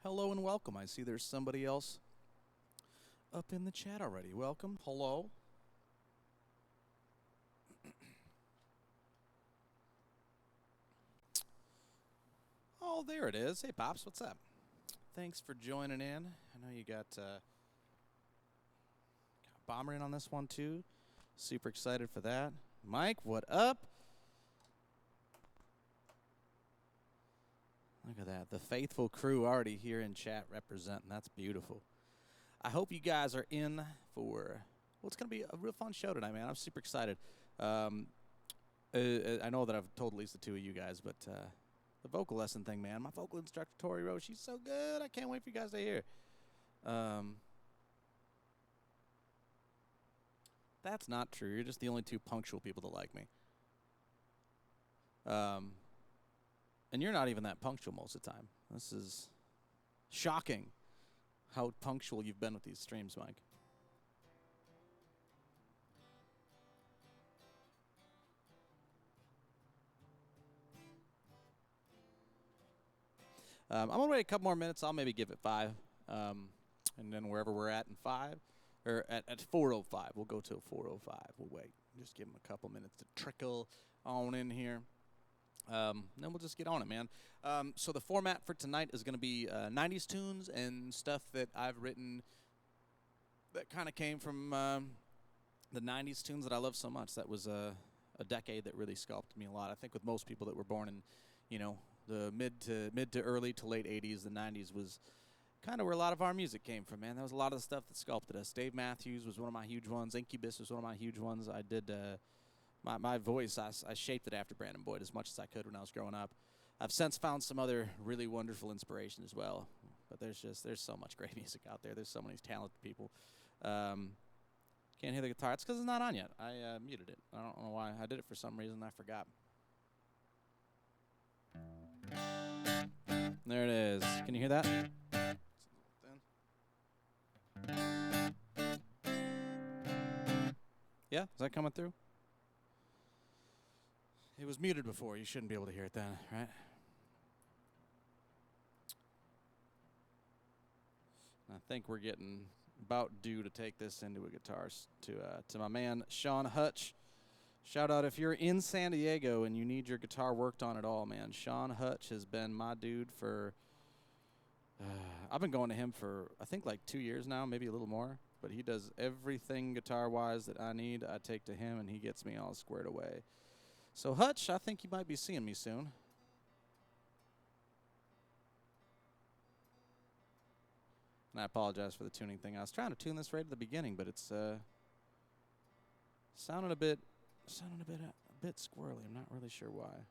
Hello and welcome. I see there's somebody else up in the chat already. Welcome. Hello. Oh, there it is. Hey, Pops, what's up? Thanks for joining in. I know you got Bomber in on this one, too. Super excited for that. Mike, what up? Look at that. The faithful crew already here in chat representing. That's beautiful. I hope you guys are in for, well, it's going to be a real fun show tonight, man. I'm super excited. I know that I've told at least the two of you guys, but the vocal lesson thing, man. My vocal instructor, Tori Rose, she's so good. I can't wait for you guys to hear. That's not true. You're just the only two punctual people that like me. And you're not even that punctual most of the time. This is shocking how punctual you've been with these streams, Mike. I'm going to wait a couple more minutes. I'll maybe give it 5. And then wherever we're at in 5, or at 4:05, we'll go till 4:05. We'll wait. Just give them a couple minutes to trickle on in here. Then we'll just get on it, man. So the format for tonight is going to be 90s tunes and stuff that I've written that kind of came from the 90s tunes that I love so much. That was a decade that really sculpted me a lot. I think with most people that were born in, the mid to early to late 80s, the 90s was kind of where a lot of our music came from, man. That was a lot of the stuff that sculpted us. Dave Matthews was one of my huge ones. Incubus was one of my huge ones. I did my voice, I shaped it after Brandon Boyd as much as I could when I was growing up. I've since found some other really wonderful inspiration as well. But there's so much great music out there. There's so many talented people. Can't hear the guitar. It's because it's not on yet. I muted it. I don't know why. I did it for some reason. I forgot. There it is. Can you hear that? Yeah? Is that coming through? It was muted before. You shouldn't be able to hear it then, right? I think we're getting about due to take this into a guitar to my man, Sean Hutch. Shout out if you're in San Diego and you need your guitar worked on at all, man. Sean Hutch has been my dude for, I've been going to him for, I think, like 2 years now, maybe a little more. But he does everything guitar-wise that I need. I take to him, and he gets me all squared away. So, Hutch, I think you might be seeing me soon. And I apologize for the tuning thing. I was trying to tune this right at the beginning, but it's sounding a bit squirrely. I'm not really sure why.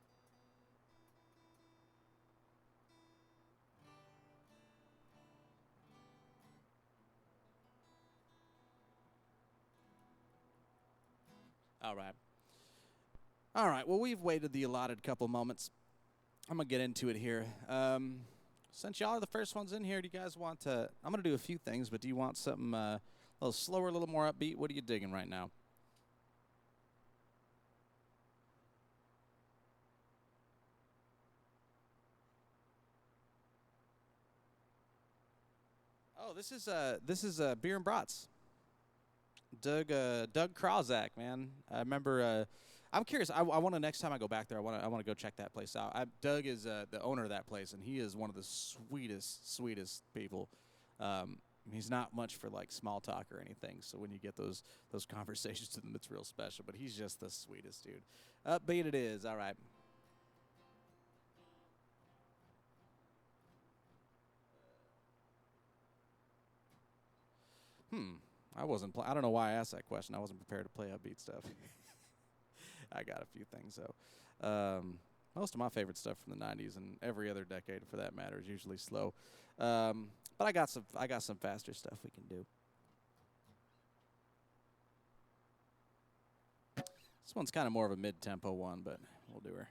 All right. Well, we've waited the allotted couple moments. I'm gonna get into it here. Since y'all are the first ones in here, do you guys want to? I'm gonna do a few things, but do you want something a little slower, a little more upbeat? What are you digging right now? Oh, this is Beer and Brats. Doug Krawzak, man. I remember. I'm curious. I want to next time I go back there. I want to go check that place out. Doug is the owner of that place, and he is one of the sweetest people. He's not much for like small talk or anything. So when you get those conversations with him, it's real special. But he's just the sweetest dude. Upbeat it is. All right. I wasn't. I don't know why I asked that question. I wasn't prepared to play upbeat stuff. I got a few things though. Most of my favorite stuff from the '90s and every other decade, for that matter, is usually slow. But I got some faster stuff we can do. This one's kind of more of a mid-tempo one, but we'll do her.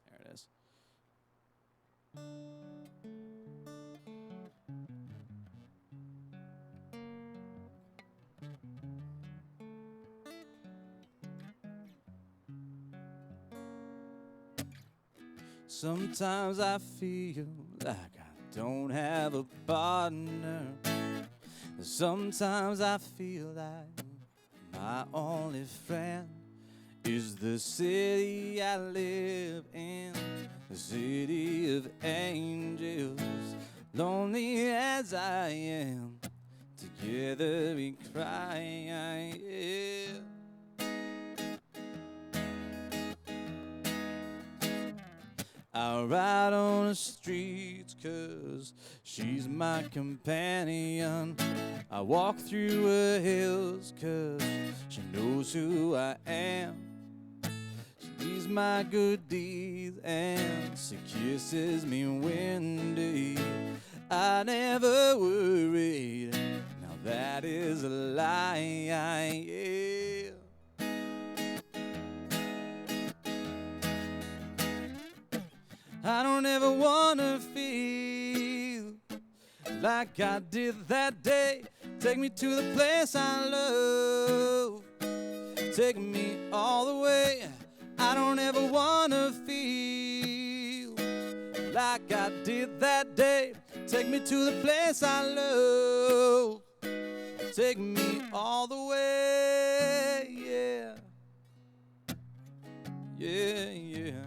There it is. Sometimes I feel like I don't have a partner. Sometimes I feel like my only friend is the city I live in, the city of angels. Lonely as I am, together we cry. Yeah. I ride on the streets 'cause she's my companion. I walk through her hills 'cause she knows who I am. She's my good deeds and she kisses me windy. I never worried, now that is a lie. Yeah. I don't ever wanna feel like I did that day. Take me to the place I love, take me all the way. I don't ever wanna feel like I did that day. Take me to the place I love, take me all the way. Yeah, yeah, yeah.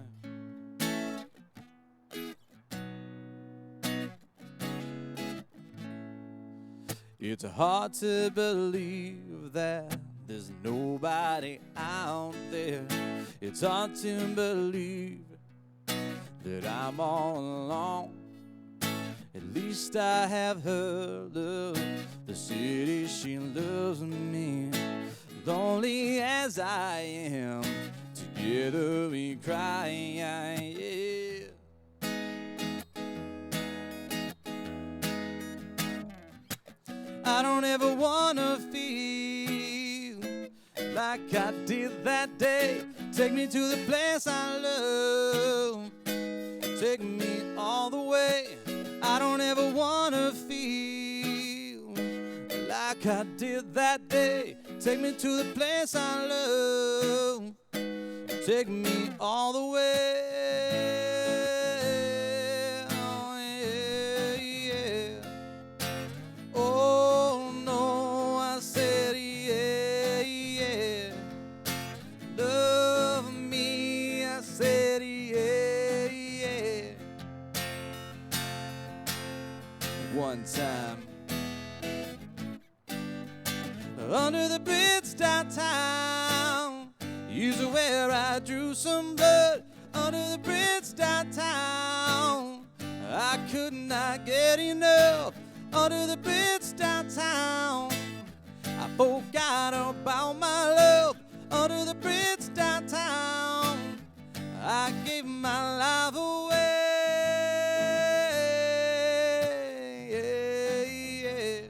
It's hard to believe that there's nobody out there. It's hard to believe that I'm all alone. At least I have her love, the city she loves me. Lonely as I am, together we cry. Yeah. I don't ever wanna feel like I did that day. Take me to the place I love, take me all the way. I don't ever wanna feel like I did that day. Take me to the place I love, take me all the way. Oh, yeah, yeah. Oh no, I said yeah, yeah. Love me, I said yeah, yeah. One time, under the bridge downtown, is where I drew some blood. Under the bridge downtown, I could not get enough. Under the bridge downtown, I forgot about my love. Under the bridge downtown, I gave my life away. Yeah, yeah.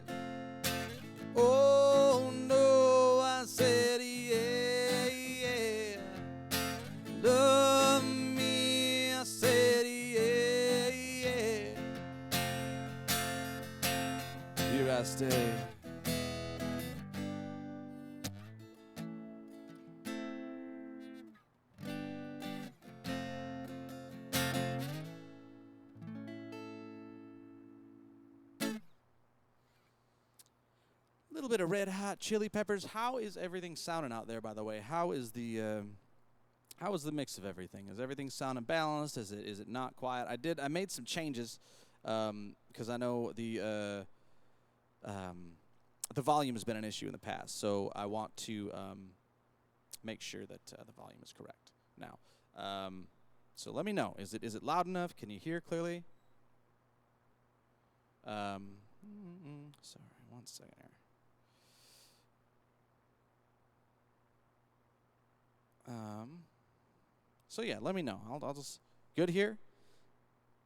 Oh no, I said yeah, yeah. Love me, I said yeah, yeah. Here I stay. A little bit of Red Hot Chili Peppers. How is everything sounding out there, by the way? How is the mix of everything? Is everything sounding balanced? Is it not quiet? I made some changes because I know the volume has been an issue in the past, so I want to make sure that the volume is correct now. So let me know. Is it loud enough? Can you hear clearly? Sorry, 1 second here. So yeah, let me know. I'll just good here.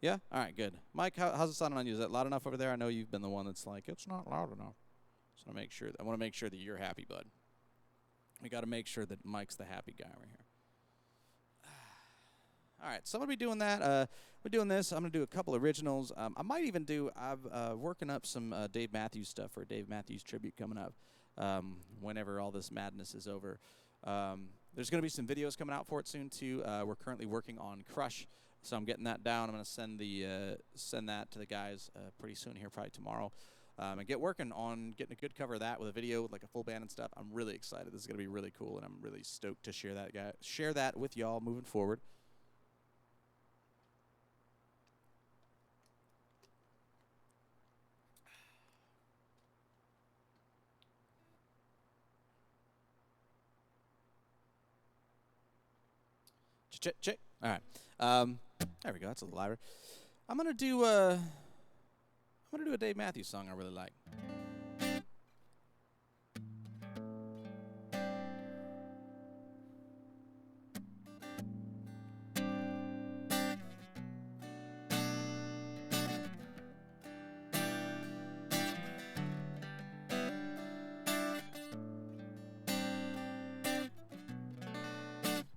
Yeah. All right. Good. Mike, how's it sounding on you? Is that loud enough over there? I know you've been the one that's like it's not loud enough. So I want to make sure that you're happy, bud. We got to make sure that Mike's the happy guy over here. All right. So I'm gonna be doing that. We're doing this. I'm gonna do a couple originals. I might even do. I'm working up some Dave Matthews stuff for a Dave Matthews tribute coming up. Whenever all this madness is over. There's going to be some videos coming out for it soon, too. We're currently working on Crush, So I'm getting that down. I'm going to send that to the guys pretty soon here, probably tomorrow. And get working on getting a good cover of that with a video with like a full band and stuff. I'm really excited. This is going to be really cool, and I'm really stoked to share that with y'all moving forward. Check. All right. There we go. That's a little louder. I'm gonna do a Dave Matthews song I really like.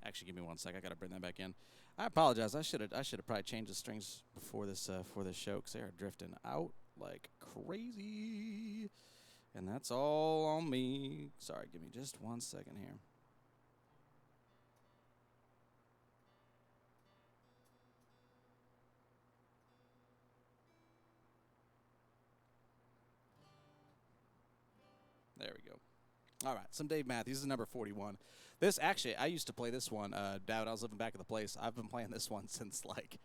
Actually, give me 1 sec. I gotta bring that back in. I apologize. I should have probably changed the strings before this show, because they are drifting out like crazy, and that's all on me. Sorry. Give me just 1 second here. There we go. All right, some Dave Matthews. This is number 41. This, actually, I used to play this one down. I was living back at the place. I've been playing this one since, like,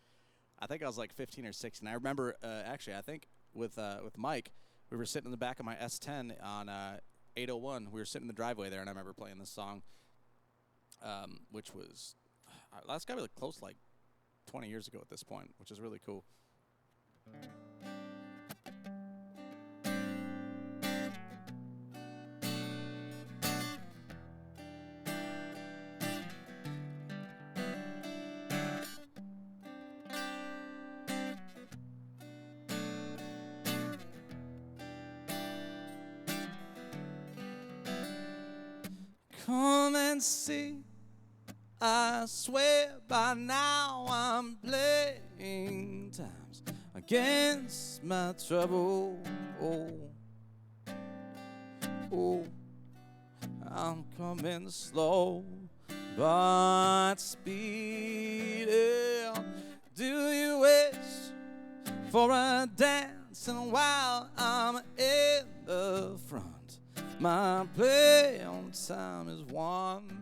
I think I was like 15 or 16. I remember, actually, I think with Mike, we were sitting in the back of my S10 on 801. We were sitting in the driveway there, and I remember playing this song, which was, that's got to be close to like 20 years ago at this point, which is really cool. Come and see, I swear by now I'm playing times against my trouble. Oh, I'm coming slow, but speeding. Do you wish for a dance? And while I'm in the front, my play on time is one.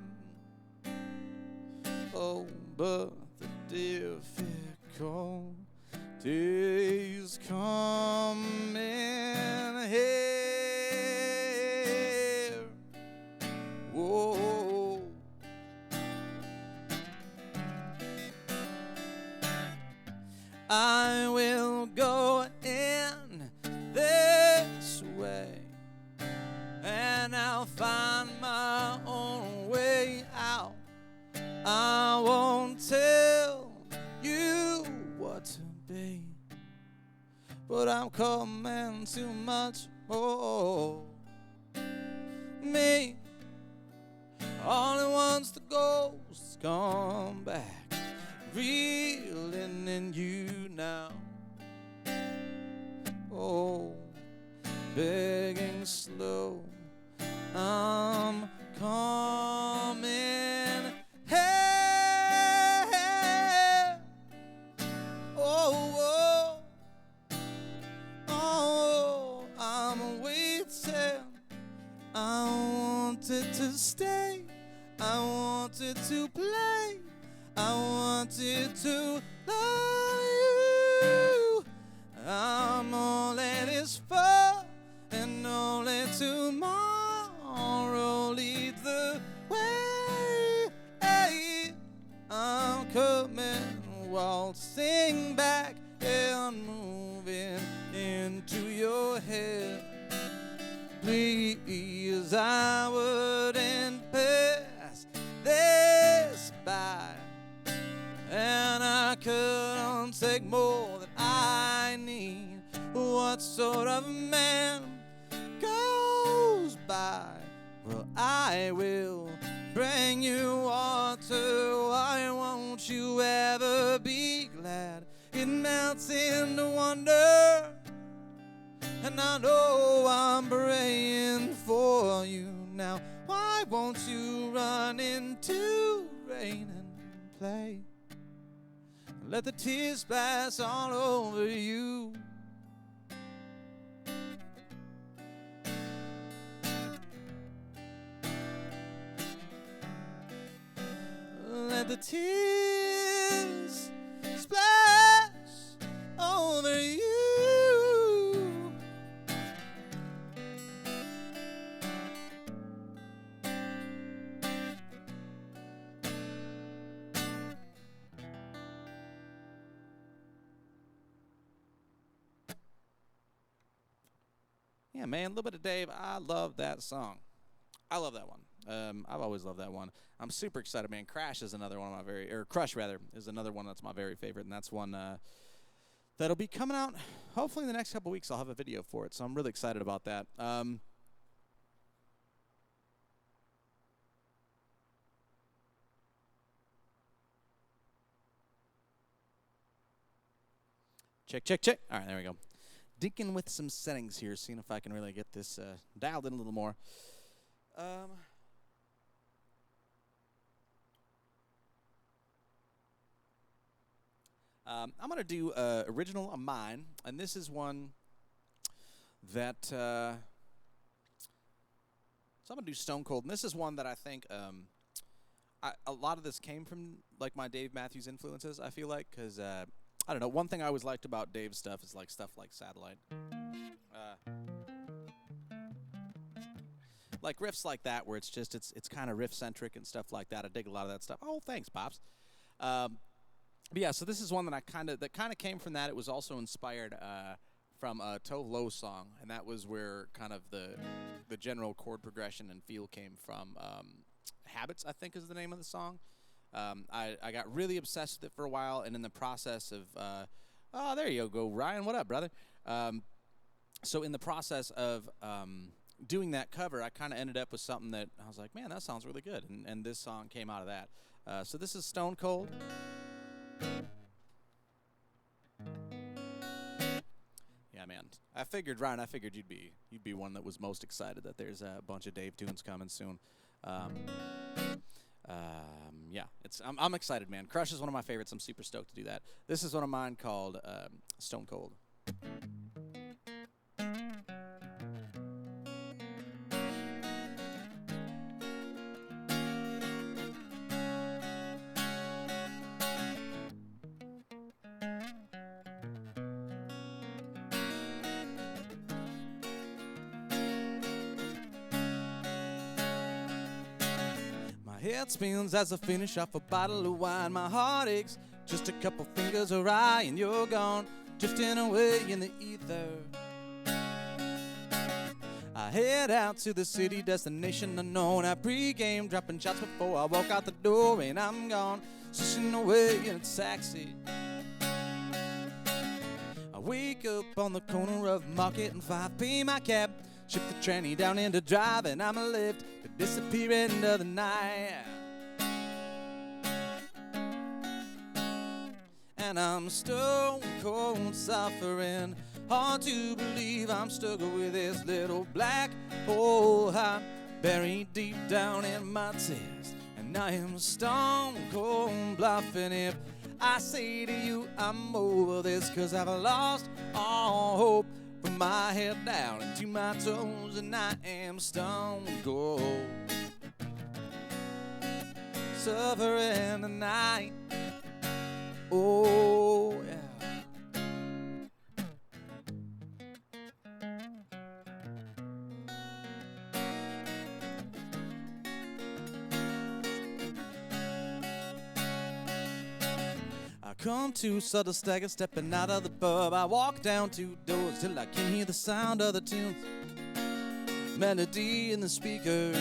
Oh, but the difficult days coming here. Whoa. I will go in this way, and I'll find my own way out. I won't tell you what to be, but I'm coming too much more. Me only wants the ghosts come back, reeling in you now. Oh, begging slow, I'm coming. Hey, oh, I'm waiting. I wanted to stay, I wanted to play, I wanted to love you. I'm only this far, and only tomorrow leads the way. I'm coming, waltzing back and moving into your head. Please, I wouldn't pass this by, and I couldn't take more than I need. What sort of man goes by? Well, I will bring you water. Why won't you ever be glad? It melts into wonder, and I know I'm praying for you now. Why won't you run into rain and play? let the tears splash all over you. Let the tears splash over you. Yeah, man, a little bit of Dave. I love that song. I love that one. I've always loved that one. I'm super excited, man. Crush is another one of my Crush rather, is another one that's my very favorite, and that's one that'll be coming out hopefully in the next couple weeks. I'll have a video for it, so I'm really excited about that. Check. All right, there we go. Dinking with some settings here, seeing if I can really get this dialed in a little more. I'm going to do original of mine, and this is one that, so I'm going to do Stone Cold, and this is one that I think a lot of this came from, like, my Dave Matthews influences, I feel like, because, I don't know, one thing I always liked about Dave's stuff is, like, stuff like Satellite. Like riffs like that, where it's just, it's kind of riff-centric and stuff like that. I dig a lot of that stuff. Oh, thanks, Pops. But yeah, so this is one that kind of came from that. It was also inspired from a Tove Lo song, and that was where kind of the general chord progression and feel came from. Habits, I think, is the name of the song. I got really obsessed with it for a while, and in the process of oh, there you go, Ryan. What up, brother? So in the process of doing that cover, I kind of ended up with something that I was like, man, that sounds really good, and this song came out of that. So this is Stone Cold. Yeah, man. I figured, Ryan, you'd be one that was most excited that there's a bunch of Dave tunes coming soon. Yeah, I'm excited, man. Crush is one of my favorites. I'm super stoked to do that. This is one of mine called Stone Cold. Head spins as I finish off a bottle of wine. My heart aches, just a couple fingers awry, and you're gone, drifting away in the ether. I head out to the city, destination unknown. I pregame, dropping shots before I walk out the door, and I'm gone, swishing away in a taxi. I wake up on the corner of Market and 5P, my cab. Shift the tranny down into drive, and I'm a lift to disappear into the night. And I'm stone cold suffering. Hard to believe I'm stuck with this little black hole heart buried deep down in my chest. And I am stone cold bluffing if I say to you I'm over this, 'cause I've lost all hope. From my head down into my toes, and I am stone cold, suffering tonight. Oh, yeah. I come to subtle stagger, stepping out of the pub. I walk down 2 doors till I can hear the sound of the tunes, melody in the speakers.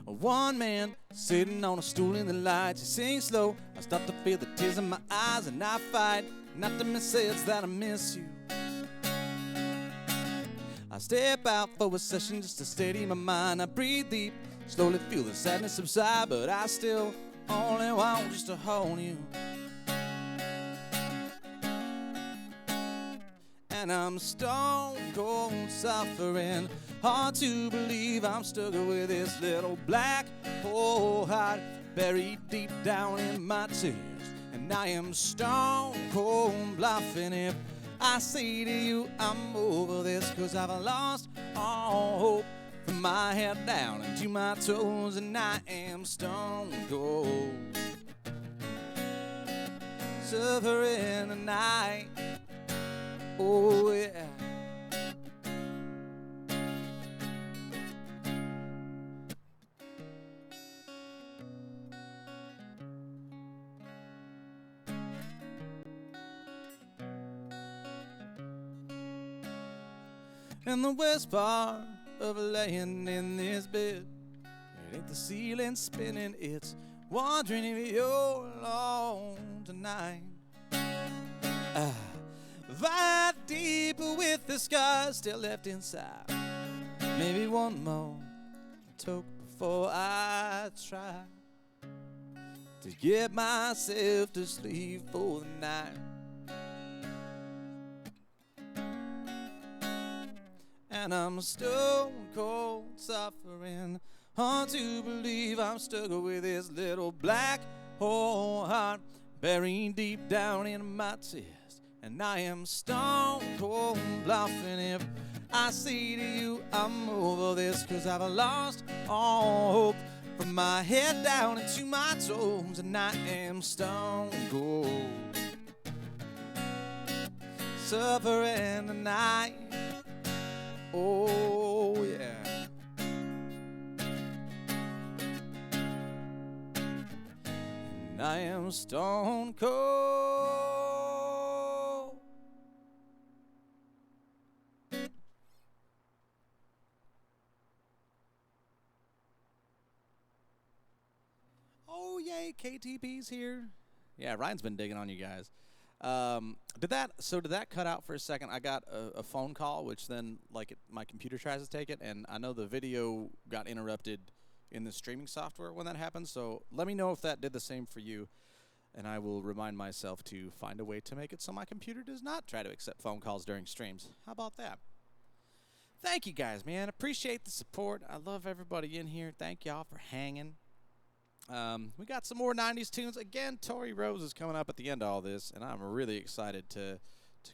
One man sitting on a stool in the lights, he sings slow. I start to feel the tears in my eyes, and I fight not to miss it that I miss you. I step out for a session just to steady my mind. I breathe deep, slowly feel the sadness subside, but I still only want just to hold you. And I'm stone cold suffering. Hard to believe I'm stuck with this little black hole heart buried deep down in my tears. And I am stone cold bluffing if I say to you I'm over this, 'cause I've lost all hope from my head down into my toes, and I am stone cold suffering tonight. Oh yeah. And the worst part of laying in this bed, it ain't the ceiling spinning, it's wondering if you're alone tonight. That deep with the scars still left inside. Maybe one more toke before I try to get myself to sleep for the night. And I'm stone cold suffering, hard to believe I'm stuck with this little black hole heart buried deep down in my chest. And I am stone cold bluffing if I say to you I'm over this, 'cause I've lost all hope from my head down into my toes. And I am stone cold suffering tonight. Oh yeah. And I am stone cold. Oh yay, KTP's here. Yeah, Ryan's been digging on you guys. Did that cut out for a second? I got a phone call, which then my computer tries to take it, and I know the video got interrupted in the streaming software when that happens. So let me know if that did the same for you, and I will remind myself to find a way to make it so my computer does not try to accept phone calls during streams. How about that? Thank you guys, man. Appreciate the support. I love everybody in here. Thank y'all for hanging. We got some more 90s tunes. Again, Tori Rose is coming up at the end of all this, and I'm really excited to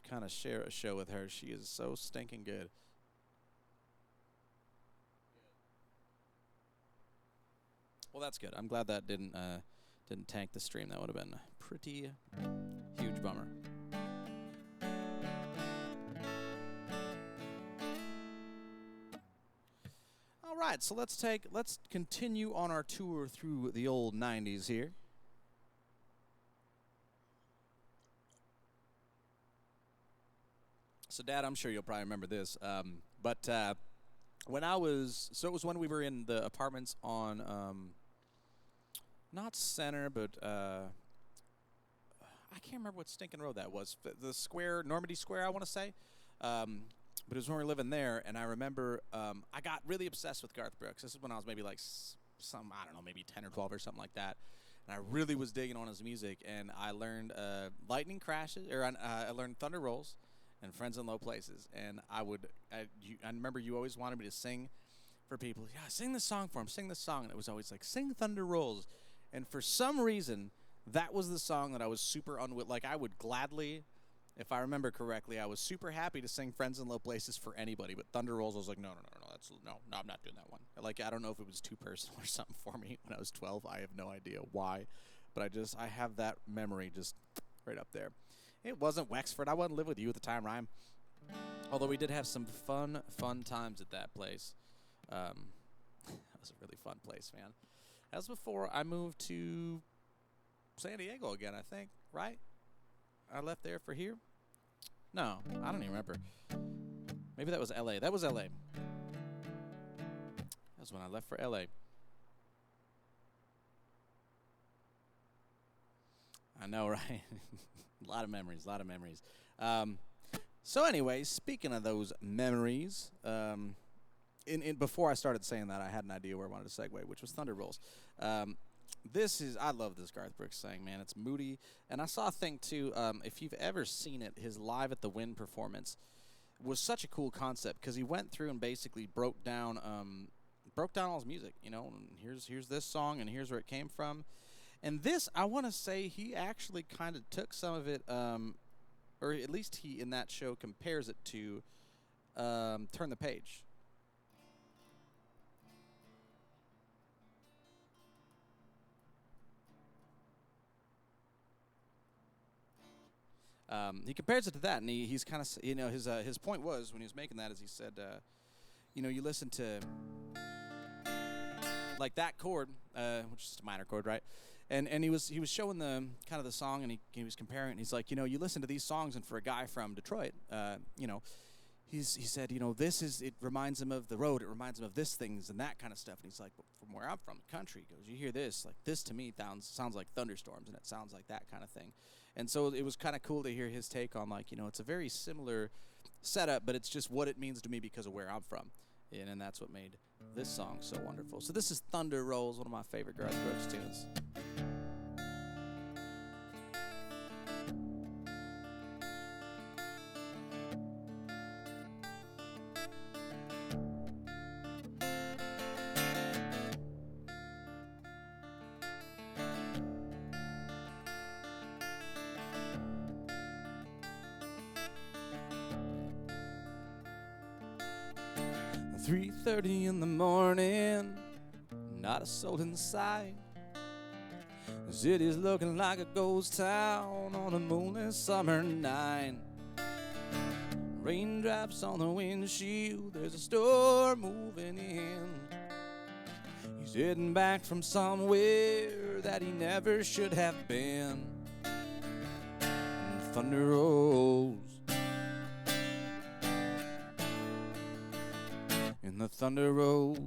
kind of share a show with her. She is so stinking good. Well, that's good. I'm glad that didn't tank the stream. That would have been a pretty huge bummer. All right, so let's continue on our tour through the old 90s here. So, Dad, I'm sure you'll probably remember this, but when it was when we were in the apartments on, not Center, but I can't remember what stinking road that was. The square, Normandy Square, I want to say. But it was when we were living there, and I remember I got really obsessed with Garth Brooks. This is when I was maybe maybe 10 or 12 or something like that. And I really was digging on his music, and I learned Lightning Crashes, or I learned Thunder Rolls and Friends in Low Places. And I remember you always wanted me to sing for people. Yeah, sing this song for him, sing this song. And it was always like, sing Thunder Rolls. And for some reason, that was the song that I was super unwilling. Like, I would gladly... If I remember correctly, I was super happy to sing Friends in Low Places for anybody, but Thunder Rolls, I was like, no, I'm not doing that one. Like, I don't know if it was too personal or something for me when I was 12. I have no idea why, but I have that memory just right up there. It wasn't Wexford. I wasn't living with you at the time, Ryan. Although we did have some fun times at that place. That was a really fun place, man. That was before I moved to San Diego again, I think, right? I left there for here? No, I don't even remember. Maybe that was L.A. That was L.A. That was when I left for L.A. I know, right? A lot of memories. So anyway, speaking of those memories, before I started saying that, I had an idea where I wanted to segue, which was Thunder Rolls. I love this Garth Brooks thing, man. It's moody. And I saw a thing, too, if you've ever seen it, his Live at the Wind performance was such a cool concept because he went through and basically broke down all his music, and here's this song and here's where it came from. And this, I want to say, he actually kind of took some of it, or at least he in that show compares it to Turn the Page. He compares it to that, and he's kind of, his point was when he was making that is he said, you listen to like that chord, which is a minor chord, right? And he was showing the kind of the song, and he was comparing it. And he's like, you listen to these songs, and for a guy from Detroit, he said, it reminds him of the road, it reminds him of this things and that kind of stuff. And he's like, but from where I'm from, the country, he goes, you hear this, like this to me sounds like thunderstorms, and it sounds like that kind of thing. And so it was kind of cool to hear his take on, like, it's a very similar setup, but it's just what it means to me because of where I'm from. And that's what made this song so wonderful. So this is Thunder Rolls, one of my favorite Garth Brooks tunes. 3:30 in the morning, not a soul in sight. The city's looking like a ghost town on a moonless summer night. Raindrops on the windshield, there's a storm moving in. He's heading back from somewhere that he never should have been. And thunder rolls, and the thunder rolls.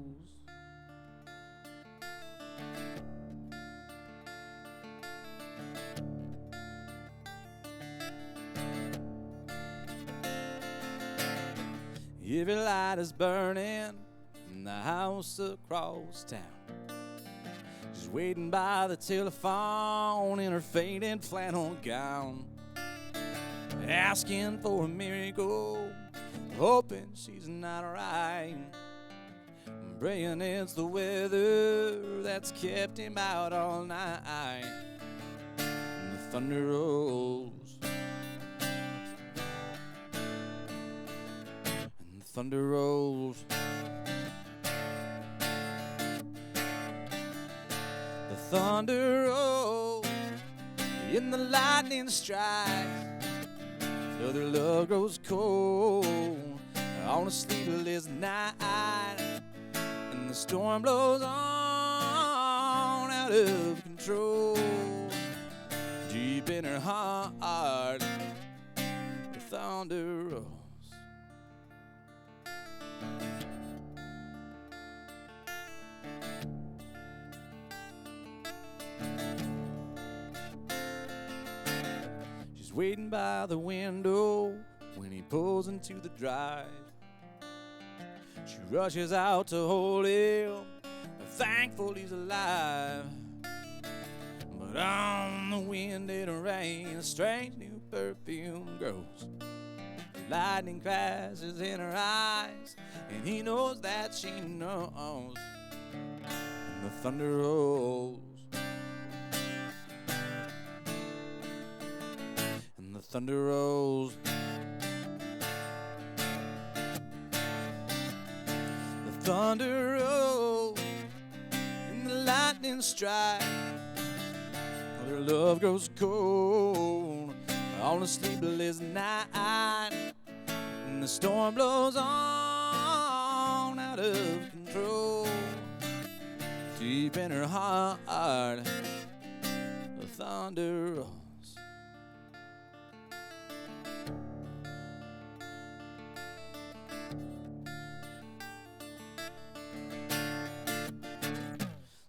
Every light is burning in the house across town. She's waiting by the telephone in her faded flannel gown, asking for a miracle, hoping she's not right, praying it's the weather that's kept him out all night. And the thunder rolls, and the thunder rolls. The thunder rolls, and the lightning strikes, till their love grows cold on a sleepless night, and the storm blows on out of control. Deep in her heart, the thunder rolls. She's waiting by the window when he pulls into the drive. She rushes out to hold him, thankful he's alive. But on the wind and rain, a strange new perfume grows. Lightning crashes in her eyes, and he knows that she knows. And the thunder rolls, and the thunder rolls. The thunder rolls, and the lightning strikes, their love grows cold on a sleepless night, and the storm blows on out of control. Deep in her heart, the thunder rolls.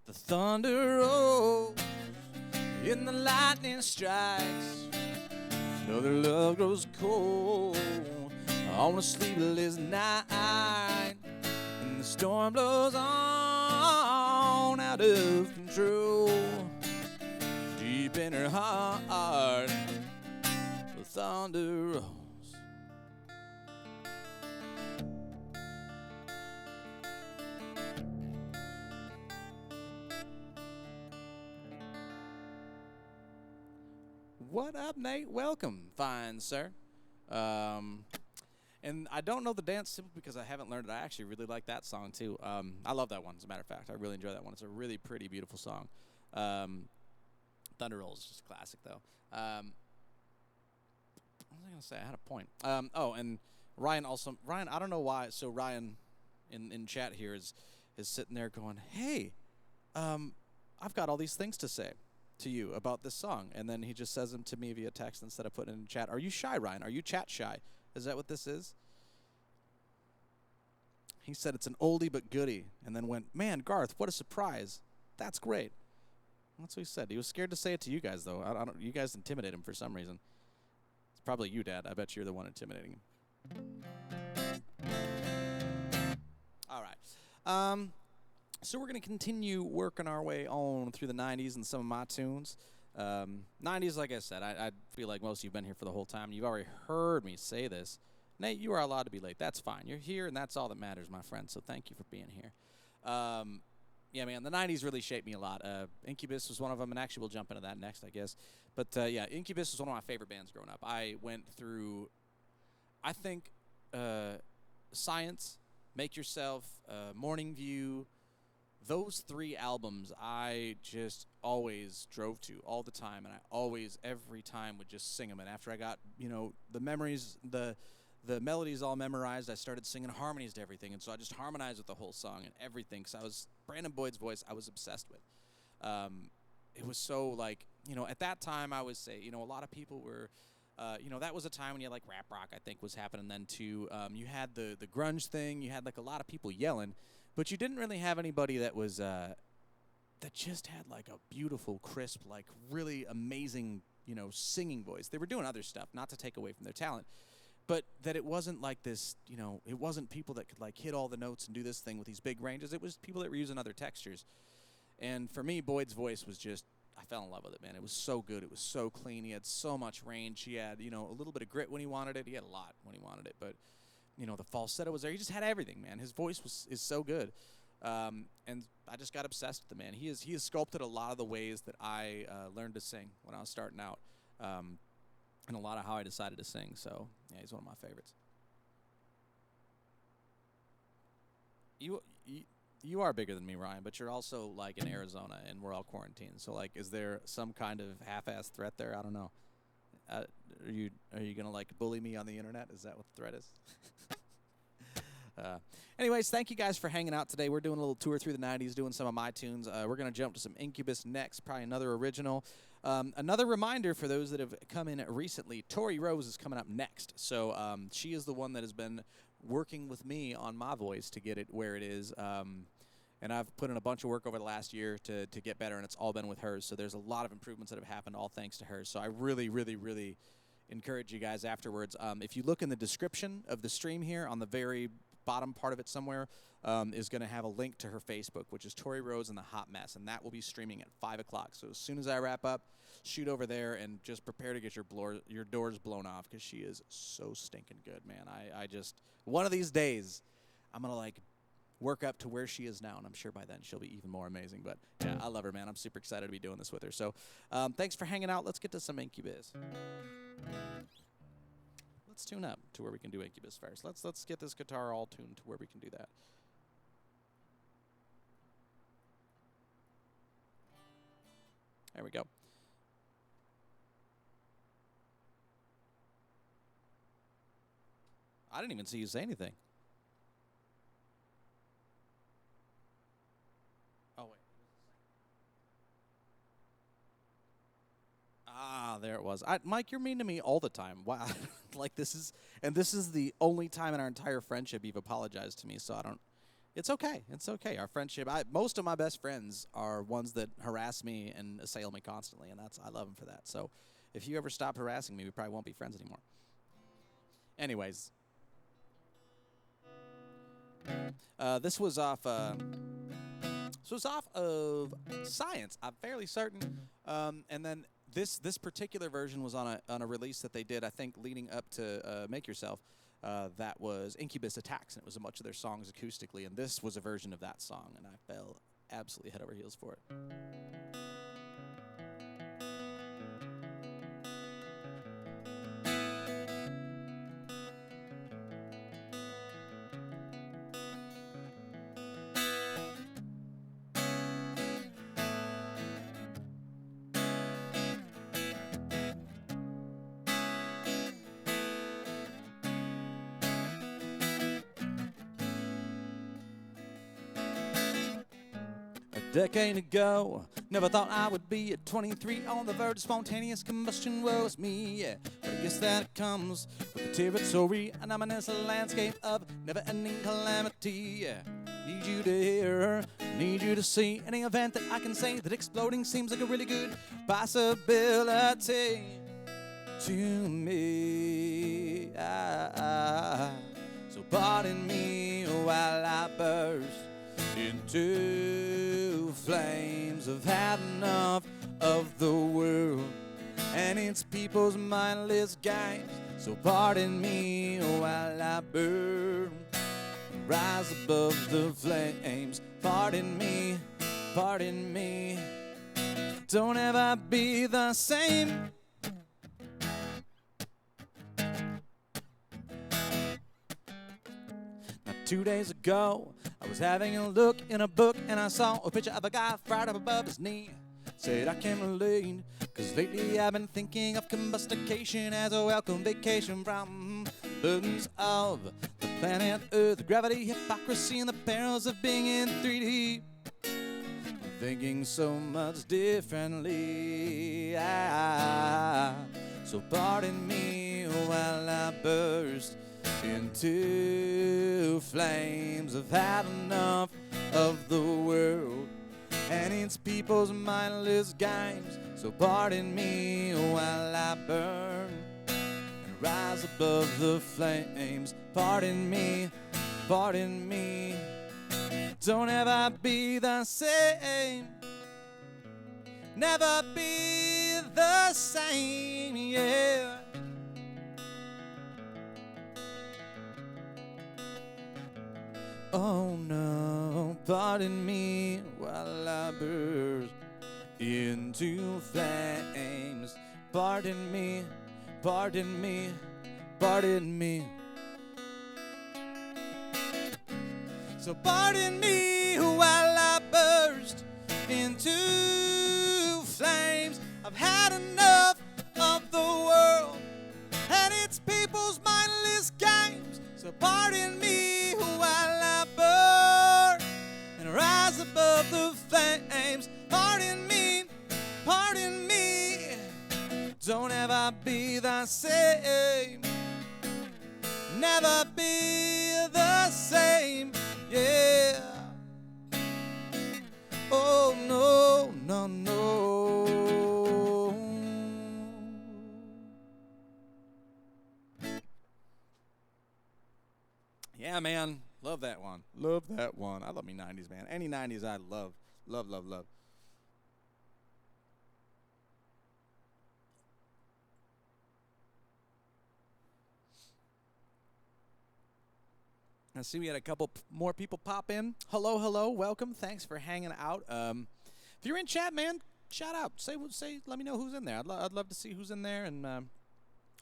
The thunder rolls, and the lightning strikes, till their love grows cold on a sleepless night, and the storm blows on out of control. Deep in her heart, the thunder rolls. What up, Nate? Welcome, fine sir. Um, and I don't know the dance simply because I haven't learned it. I actually really like that song too. I love that one, as a matter of fact. I really enjoy that one. It's a really pretty, beautiful song. Thunder Rolls is just a classic, though. What was I gonna say? I had a point. Oh, and Ryan also. Ryan, I don't know why. So Ryan, in chat here is sitting there going, "Hey, I've got all these things to say to you about this song," and then he just says them to me via text instead of putting it in chat. Are you shy, Ryan? Are you chat shy? Is that what this is? He said it's an oldie but goodie, and then went, "Man, Garth, what a surprise! That's great." That's what he said. He was scared to say it to you guys, though. I don't. You guys intimidate him for some reason. It's probably you, Dad. I bet you're the one intimidating him. All right. So we're going to continue working our way on through the 90s and some of my tunes. 90s, like I said, I feel like most of you have been here for the whole time. You've already heard me say this. Nate, you are allowed to be late. That's fine. You're here, and that's all that matters, my friend. So thank you for being here. Yeah, man, the 90s really shaped me a lot. Incubus was one of them, and actually we'll jump into that next, I guess. But, yeah, Incubus was one of my favorite bands growing up. I went through, I think, Science, Make Yourself, Morning View. Those three albums I just always drove to all the time, and I always, every time, would just sing them. And after I got, the memories, the melodies all memorized, I started singing harmonies to everything. And so I just harmonized with the whole song and everything, because Brandon Boyd's voice I was obsessed with. It was so, like, at that time I would say, a lot of people were, that was a time when you had, like, rap rock, I think, was happening then, too. You had the grunge thing. You had, like, a lot of people yelling. But you didn't really have anybody that was, that just had, like, a beautiful, crisp, like, really amazing, singing voice. They were doing other stuff, not to take away from their talent. But that it wasn't like this, it wasn't people that could, like, hit all the notes and do this thing with these big ranges. It was people that were using other textures. And for me, Boyd's voice was just, I fell in love with it, man. It was so good. It was so clean. He had so much range. He had, a little bit of grit when he wanted it. He had a lot when he wanted it. But, the falsetto was there. He just had everything, man. His voice is so good. And I just got obsessed with the man. He has sculpted a lot of the ways that I learned to sing when I was starting out. And a lot of how I decided to sing. So, yeah, he's one of my favorites. You are bigger than me, Ryan, but you're also, like, in Arizona, and we're all quarantined. So, like, is there some kind of half-ass threat there? I don't know. Are you gonna, like, bully me on the internet? Is that what the threat is? Anyways, thank you guys for hanging out today. We're doing a little tour through the 90s, doing some of my tunes. We're going to jump to some Incubus next, probably another original. Another reminder for those that have come in recently, Tori Rose is coming up next. So she is the one that has been working with me on my voice to get it where it is. And I've put in a bunch of work over the last year to get better, and it's all been with hers. So there's a lot of improvements that have happened, all thanks to her. So I really, really, really encourage you guys afterwards. If you look in the description of the stream here, on the very bottom part of it somewhere, is going to have a link to her Facebook, which is Tori Rose and the Hot Mess, and that will be streaming at 5 o'clock. So as soon as I wrap up, shoot over there and just prepare to get your doors blown off, because she is so stinking good, man. I just, one of these days, I'm going to, like, work up to where she is now, and I'm sure by then she'll be even more amazing. But, yeah, I love her, man. I'm super excited to be doing this with her. So thanks for hanging out. Let's get to some Incubus. Let's tune up to where we can do Incubus first. Let's get this guitar all tuned to where we can do that. There we go. I didn't even see you say anything. Oh, wait. Ah, there it was. Mike, you're mean to me all the time. Wow. Like, this is the only time in our entire friendship you've apologized to me, so I don't. It's okay. It's okay. Our friendship. Most of my best friends are ones that harass me and assail me constantly, and I love them for that. So, if you ever stop harassing me, we probably won't be friends anymore. Anyways, this was off. This was off of Science. I'm fairly certain. And then this particular version was on a release that they did, I think, leading up to Make Yourself. That was Incubus Attacks, and it was a bunch of their songs acoustically, and this was a version of that song, and I fell absolutely head over heels for it. Decade ago, never thought I would be at 23 on the verge of spontaneous combustion. Was me, yeah. But I guess that comes with the territory, an ominous landscape of never-ending calamity. Yeah. Need you to hear, need you to see any event that I can say that exploding seems like a really good possibility to me. So pardon me while I burst into flames. I've had enough of the world and its people's mindless games. So pardon me while I burn, rise above the flames. Pardon me, pardon me. Don't ever be the same. Now 2 days ago, I was having a look in a book and I saw a picture of a guy right up above his knee. Said I can't relate, cause lately I've been thinking of combustication as a welcome vacation from burdens of the planet Earth, gravity, hypocrisy, and the perils of being in 3D. Thinking so much differently. So pardon me while I burst into flames. I've had enough of the world and its people's mindless games. So pardon me while I burn and rise above the flames. Pardon me, pardon me. Don't ever be the same. Never be the same, yeah. Oh no, pardon me while I burst into flames. Pardon me, pardon me, pardon me. So pardon me while I burst into flames. I've had enough of the world and its people's mindless games. So pardon me while I burn and rise above the flames. Pardon me, pardon me. Don't ever be the same. Never be the same, yeah. Oh no, no, no. Yeah, man. Love that one. Love that one. I love me 90s, man. Any 90s I love. Love, love, love. I see we had a couple more people pop in. Hello, hello, welcome. Thanks for hanging out. If you're in chat, man, shout out. Say, let me know who's in there. I'd love to see who's in there and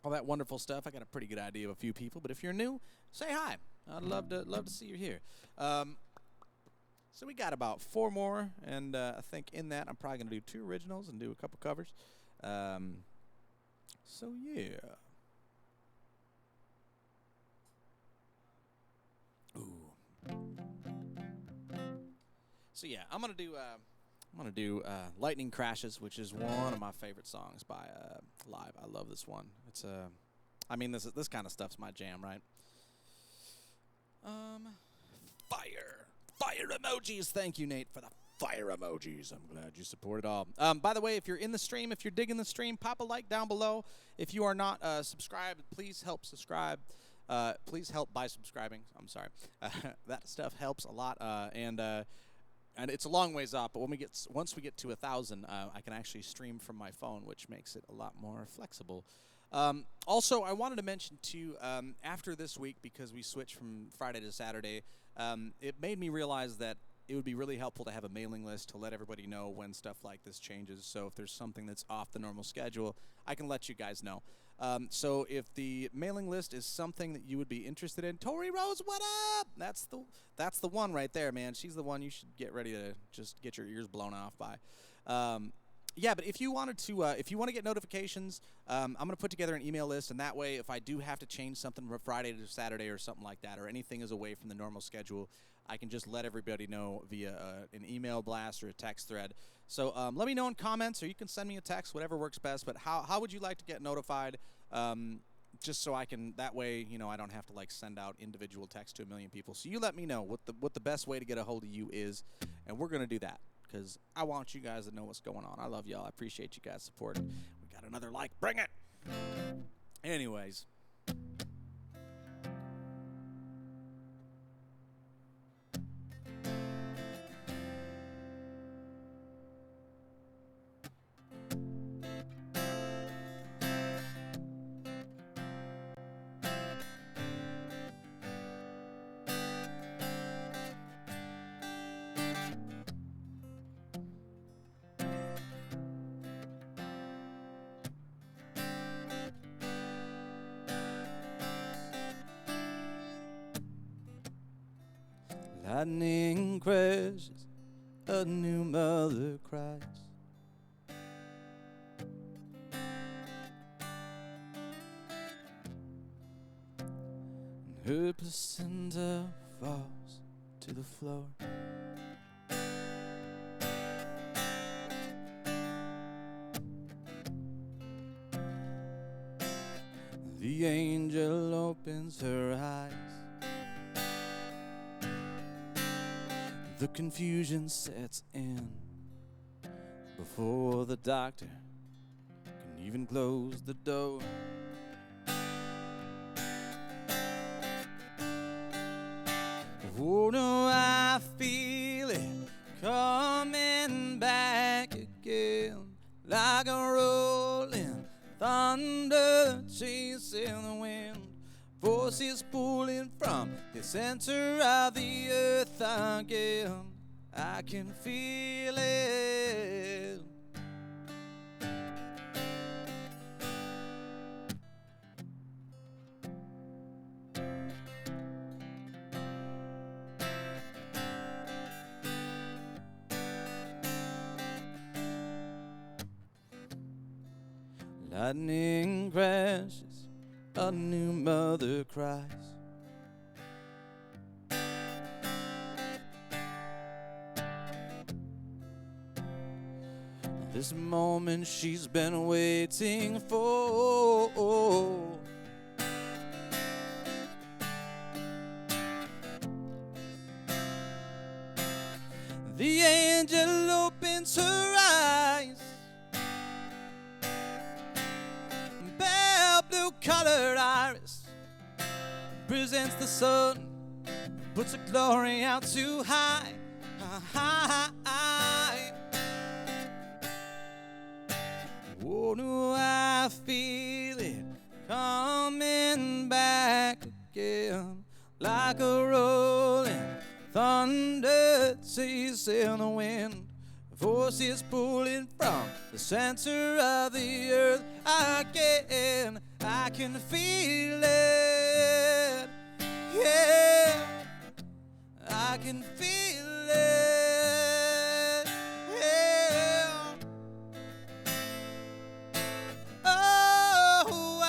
all that wonderful stuff. I got a pretty good idea of a few people, but if you're new, say hi. I'd love to see you here. So we got about 4 more, and I think in that I'm probably gonna do 2 originals and do a couple covers. So yeah. Ooh. So yeah, I'm gonna do Lightning Crashes, which is one of my favorite songs by Live. I love this one. It's I mean this kind of stuff's my jam, right? Fire emojis. Thank you, Nate, for the fire emojis. I'm glad you support it all. By the way, if you're in the stream, if you're digging the stream, pop a like down below. If you are not subscribed, please help subscribe. Please help by subscribing. I'm sorry. That stuff helps a lot. And it's a long ways off, but once we get to 1,000, I can actually stream from my phone, which makes it a lot more flexible. Also, I wanted to mention too, after this week, because we switched from Friday to Saturday, it made me realize that it would be really helpful to have a mailing list to let everybody know when stuff like this changes. So if there's something that's off the normal schedule, I can let you guys know. So if the mailing list is something that you would be interested in, Tori Rose, what up? That's the one right there, man. She's the one you should get ready to just get your ears blown off by. Yeah, but if you wanted to, if you want to get notifications, I'm going to put together an email list, and that way, if I do have to change something from Friday to Saturday or something like that, or anything is away from the normal schedule, I can just let everybody know via an email blast or a text thread. So let me know in comments, or you can send me a text, whatever works best. But how would you like to get notified? Just so I can, that way, I don't have to like send out individual text to a million people. So you let me know what the best way to get a hold of you is, and we're going to do that. Because I want you guys to know what's going on. I love y'all. I appreciate you guys' support. We got another like. Bring it. Anyways. Lightning crashes, a new mother cries. And her placenta falls to the floor. The angel opens her eyes. The confusion sets in before the doctor can even close the door. Oh no, I feel it coming back again, like a rolling thunder chasing the wind. Forces pulling from the center of the earth again. I can feel it. Lightning crashes, a new mother cries. This moment she's been waiting for. The angel opens her eyes. Pale blue colored iris presents the sun, puts her glory out too high. Oh no, I feel it coming back again, like a rolling thunder chasing the wind. Forces pulling from the center of the earth again. I can feel it, yeah. I can feel it, yeah. Oh,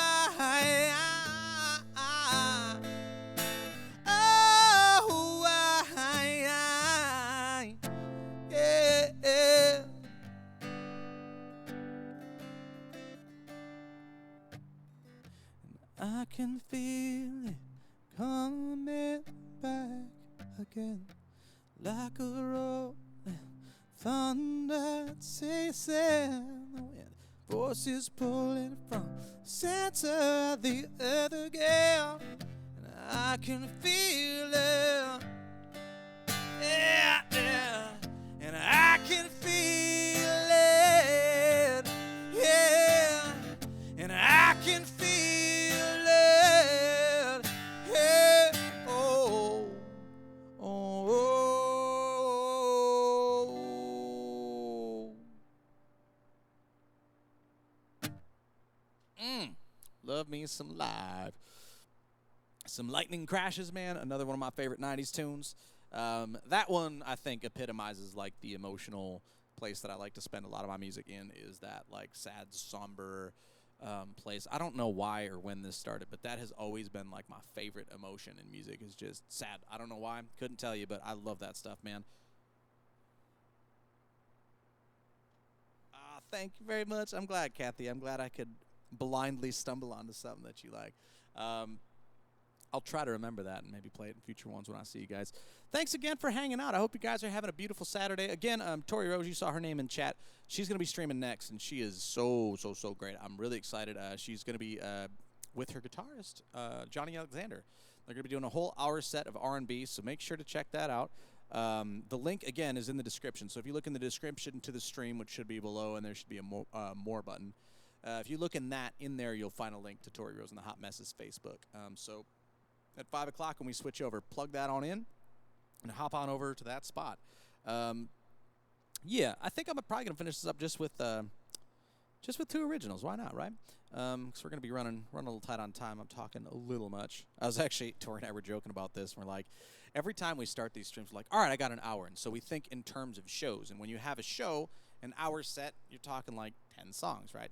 yeah. I can feel it coming back again, like a rolling thunder chasing the wind. Forces pulling from the center of the earth again, and I can feel it, yeah, yeah. And I can feel it, yeah. And I can feel it, yeah. Oh, oh, oh. Love me some live. Some lightning crashes, man. Another one of my favorite 90s tunes. That one, I think, epitomizes like the emotional place that I like to spend a lot of my music in is that like sad, somber place. I don't know why or when this started, but that has always been like my favorite emotion in music is just sad. I don't know why. Couldn't tell you, but I love that stuff, man. Thank you very much. I'm glad, Kathy. I'm glad I could blindly stumble onto something that you like. Um, I'll try to remember that and maybe play it in future ones when I see you guys. Thanks again for hanging out. I hope you guys are having a beautiful Saturday. Again, Tori Rose, you saw her name in chat. She's going to be streaming next, and she is so great. I'm really excited. She's going to be with her guitarist, Johnny Alexander. They're going to be doing a whole hour set of R&B, so make sure to check that out. The link, again, is in the description. So if you look in the description to the stream, which should be below, and there should be a more button. If you look in there, you'll find a link to Tori Rose and the Hot Messes Facebook. So at 5 o'clock when we switch over, plug that on in and hop on over to that spot. Yeah, I think I'm probably going to finish this up just with 2 originals. Why not, right? Because we're going to be running a little tight on time. I'm talking a little much. Tori and I were joking about this. And we're like, every time we start these streams, we're like, all right, I got an hour. And so we think in terms of shows. And when you have a show, an hour set, you're talking like 10 songs, right?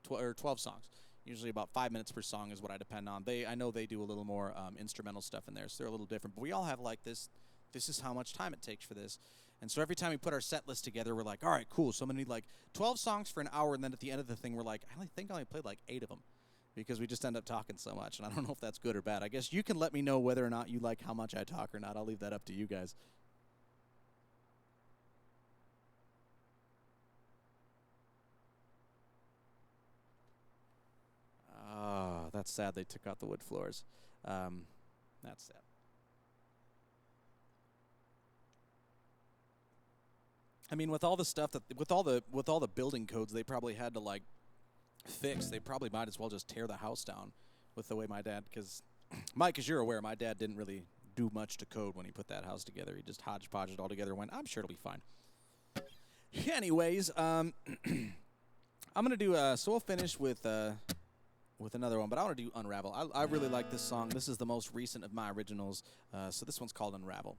12 songs. Usually about 5 minutes per song is what I depend on. I know they do a little more instrumental stuff in there, so they're a little different. But we all have like this is how much time it takes for this. And so every time we put our set list together, we're like, all right, cool. So I'm going to need like 12 songs for an hour. And then at the end of the thing, we're like, I only played like 8 of them because we just end up talking so much. And I don't know if that's good or bad. I guess you can let me know whether or not you like how much I talk or not. I'll leave that up to you guys. Oh, that's sad they took out the wood floors. That's sad. I mean, with all the stuff with all the building codes they probably had to like fix, they probably might as well just tear the house down with the way my dad, because Mike, as you're aware, my dad didn't really do much to code when he put that house together. He just hodgepodged it all together and went, I'm sure it'll be fine. Anyways, I'm going to do, so we'll finish with another one, but I want to do Unravel. I really like this song. This is the most recent of my originals, so this one's called Unravel.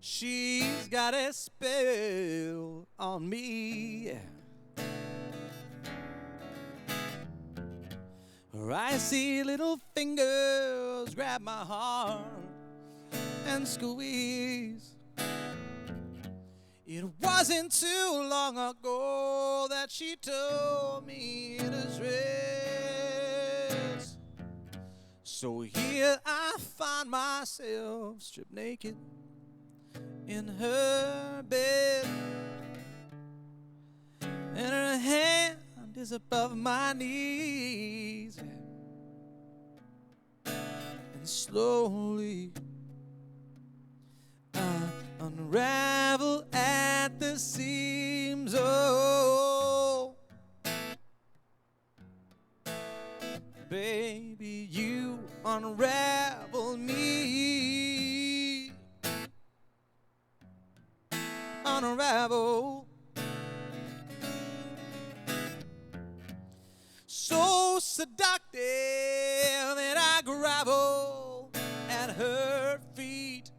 She's got a spell on me. Her icy little fingers grab my heart and squeeze. It wasn't too long ago that she told me to dress. So here I find myself stripped naked in her bed, and her hand is above my knees, and slowly I unravel at the seams. Oh, baby, you unravel me. Unravel. So seductive that I grovel at her feet.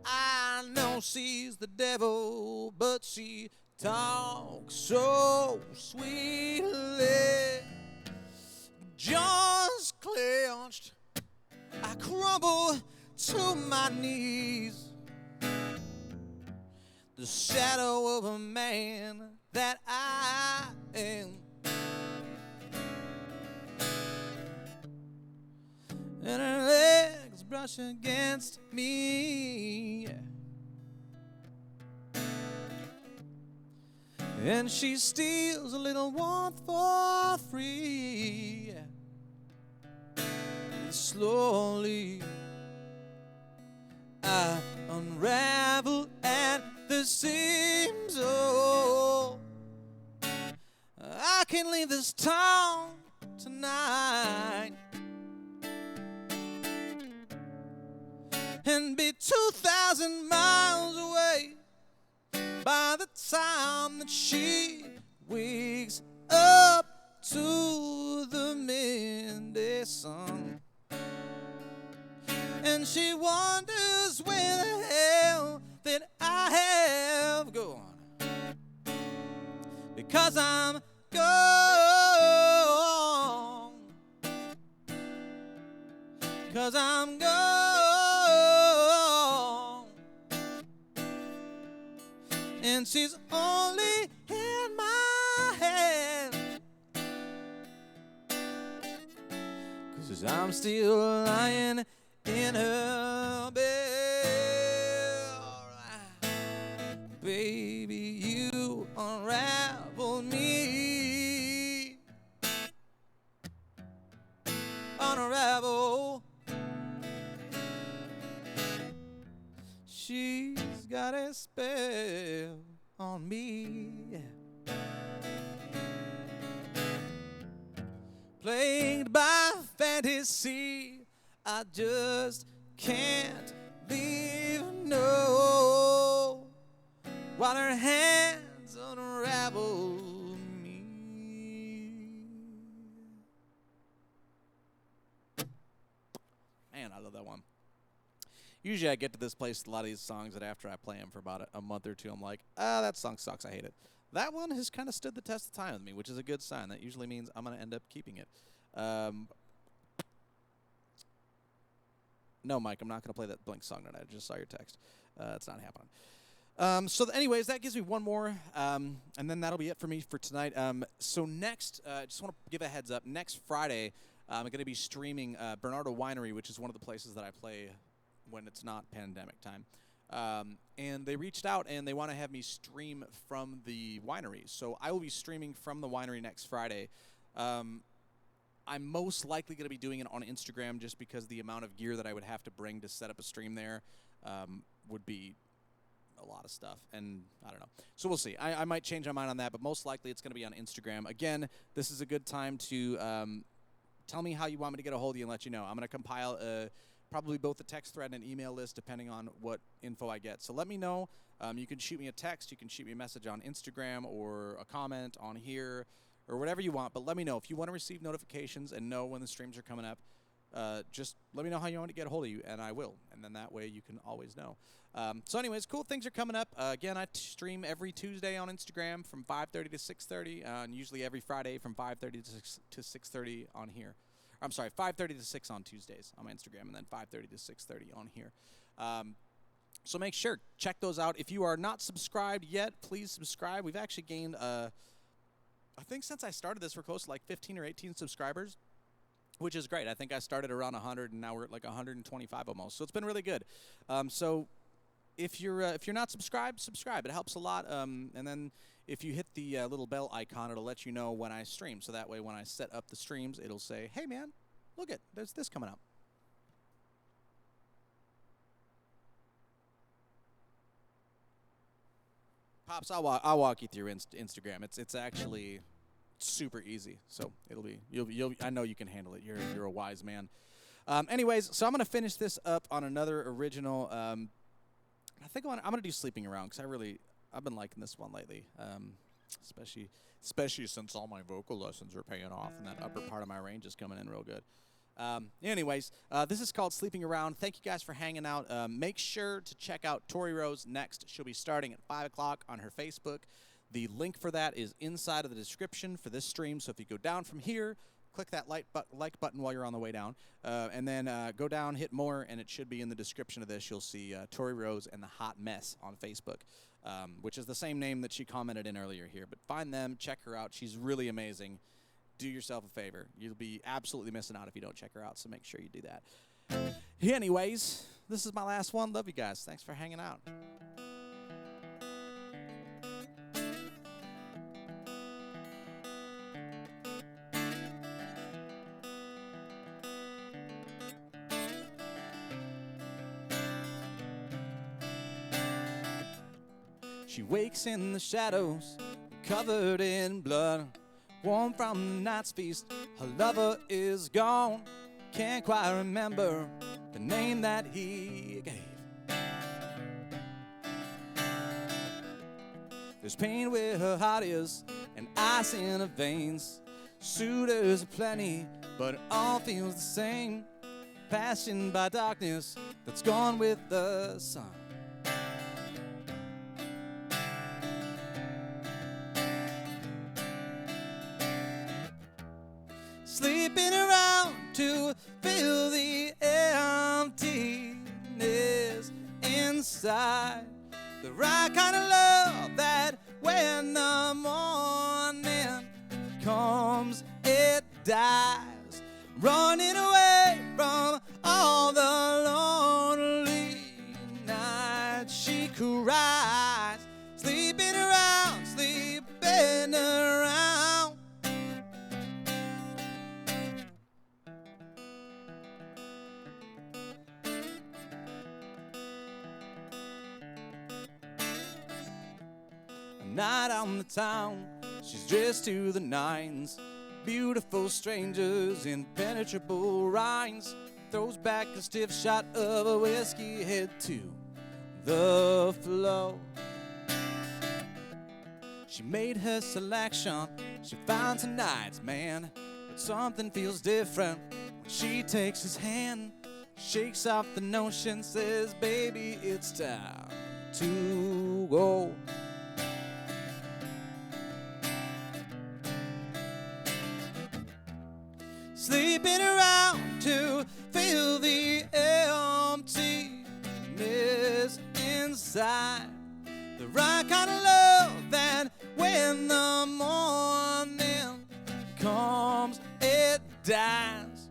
I know she's the devil, but she talks so sweetly. Jaws clenched, I crumble to my knees. The shadow of a man that I am, and her legs brush against me, and she steals a little warmth for free, and slowly I unravel at the seams. Oh, I can leave this town tonight. and be 2,000 miles away by the time that she wakes up to the midday sun. And she wonders where the hell that I have gone, because I'm gone, 'cause I'm gone, and she's only in my head, 'cause I'm still lying in her bed. Baby, you unravel me. Unravel. She's got a spell on me. Plagued by fantasy, I just can't leave, no, while her hands unravel me. Man, I love that one. Usually I get to this place with a lot of these songs that after I play them for about a month or two, I'm like, that song sucks, I hate it. That one has kind of stood the test of time with me, which is a good sign. That usually means I'm going to end up keeping it. No, Mike, I'm not going to play that Blink song tonight. I just saw your text. It's not happening. So anyways, that gives me one more, and then that'll be it for me for tonight. So next, I just want to give a heads up. Next Friday, I'm going to be streaming Bernardo Winery, which is one of the places that I play when it's not pandemic time. And they reached out, and they want to have me stream from the winery. So I will be streaming from the winery next Friday. I'm most likely going to be doing it on Instagram, just because the amount of gear that I would have to bring to set up a stream there would be a lot of stuff, and I don't know. So we'll see. I might change my mind on that, but most likely it's going to be on Instagram. Again, this is a good time to tell me how you want me to get a hold of you and let you know. I'm going to compile probably both a text thread and an email list depending on what info I get. So let me know. You can shoot me a text. You can shoot me a message on Instagram or a comment on here, or whatever you want, but let me know. If you want to receive notifications and know when the streams are coming up, just let me know how you want to get a hold of you, and I will. And then that way you can always know. So anyways, cool things are coming up. Again, I stream every Tuesday on Instagram from 5:30 to 6:30, and usually every Friday from 5:30 to 6:30 on here. I'm sorry, 5:30 to 6 on Tuesdays on my Instagram, and then 5:30 to 6:30 on here. So make sure, check those out. If you are not subscribed yet, please subscribe. We've actually gained... I think since I started this, we're close to like 15 or 18 subscribers, which is great. I think I started around 100, and now we're at like 125 almost. So it's been really good. So if you're not subscribed, subscribe. It helps a lot. And then if you hit the little bell icon, it'll let you know when I stream. So that way, when I set up the streams, it'll say, "Hey man, look it, there's this coming up." Pops, I'll walk you through Instagram. It's actually super easy, so it'll be you'll I know you can handle it. You're a wise man. Anyways, so I'm gonna finish this up on another original. I think I'm gonna do "Sleeping Around" because I've been liking this one lately, especially since all my vocal lessons are paying off and that upper part of my range is coming in real good. Anyways, this is called "Sleeping Around." Thank you guys for hanging out. Make sure to check out Tori Rose next. She'll be starting at 5 o'clock on her Facebook. The link for that is inside of the description for this stream. So if you go down from here, click that like button while you're on the way down, and then go down, hit more, and it should be in the description of this. You'll see Tori Rose and the Hot Mess on Facebook, which is the same name that she commented in earlier here. But find them, check her out. She's really amazing. Do yourself a favor. You'll be absolutely missing out if you don't check her out, so make sure you do that. Anyways, this is my last one. Love you guys. Thanks for hanging out. She wakes in the shadows, covered in blood, warm from the night's feast. Her lover is gone, can't quite remember the name that he gave. There's pain where her heart is and ice in her veins. Suitors aplenty, but it all feels the same. Passion by darkness that's gone with the sun. Sleeping around to fill the emptiness inside. The right kind of love that when the morning comes, it dies. Running away from all the lonely nights she cries. Sleeping around, sleeping around. A night on the town, she's dressed to the nines. Beautiful strangers, impenetrable rhymes. Throws back a stiff shot of a whiskey, head to the flow. She made her selection, she found tonight's man. But something feels different when she takes his hand. Shakes off the notion, says, baby, it's time to go. Sleeping around to fill the emptiness inside. The right kind of love that when the morning comes, it dies.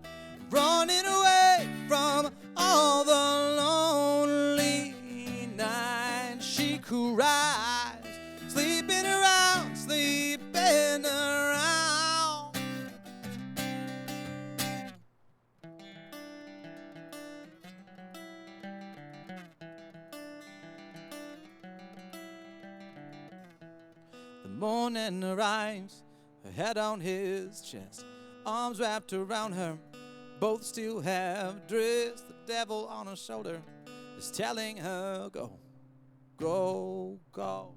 Running away from all the lonely nights she cries. Sleeping around, sleeping around. The morning arrives, her head on his chest, arms wrapped around her, both still half dressed. The devil on her shoulder is telling her, go, go, go.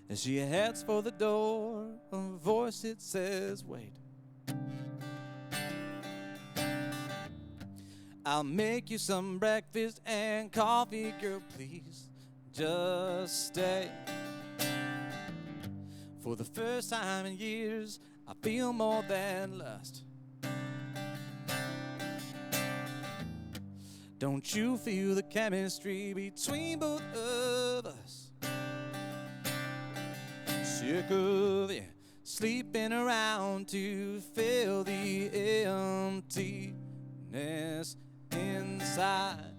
As she heads for the door, a voice it says, wait. I'll make you some breakfast and coffee, girl, please just stay. For the first time in years, I feel more than lust. Don't you feel the chemistry between both of us? Sick of you sleeping around to fill the emptiness inside.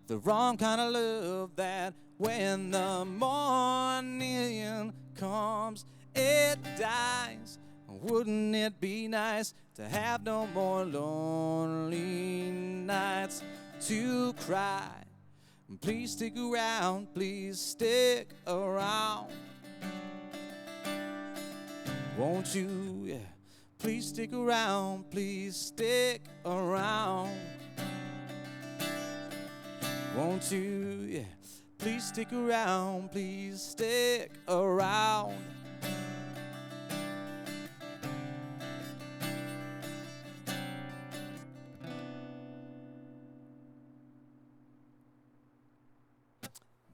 The wrong kind of love that when the morning comes, it dies. Wouldn't it be nice to have no more lonely nights to cry? Please stick around, please stick around. Won't you, yeah, please stick around, please stick around. Won't you, yeah, please stick around, please stick around.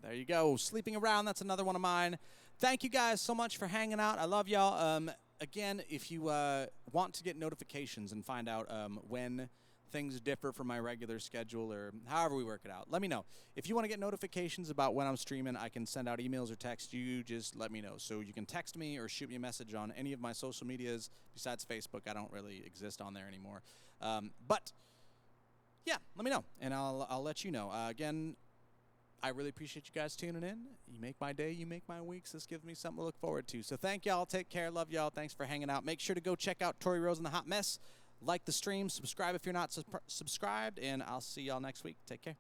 There you go. Sleeping Around, that's another one of mine. Thank you guys so much for hanging out. I love y'all. Again, if you want to get notifications and find out when things differ from my regular schedule or however we work it out, let me know. If you want to get notifications about when I'm streaming, I can send out emails or text you. Just let me know. So you can text me or shoot me a message on any of my social medias besides Facebook. I don't really exist on there anymore. But, yeah, let me know, and I'll let you know. Again, I really appreciate you guys tuning in. You make my day, you make my weeks. This gives me something to look forward to. So thank y'all. Take care. Love y'all. Thanks for hanging out. Make sure to go check out Tori Rose and the Hot Mess. Like the stream. Subscribe if you're not subscribed. And I'll see y'all next week. Take care.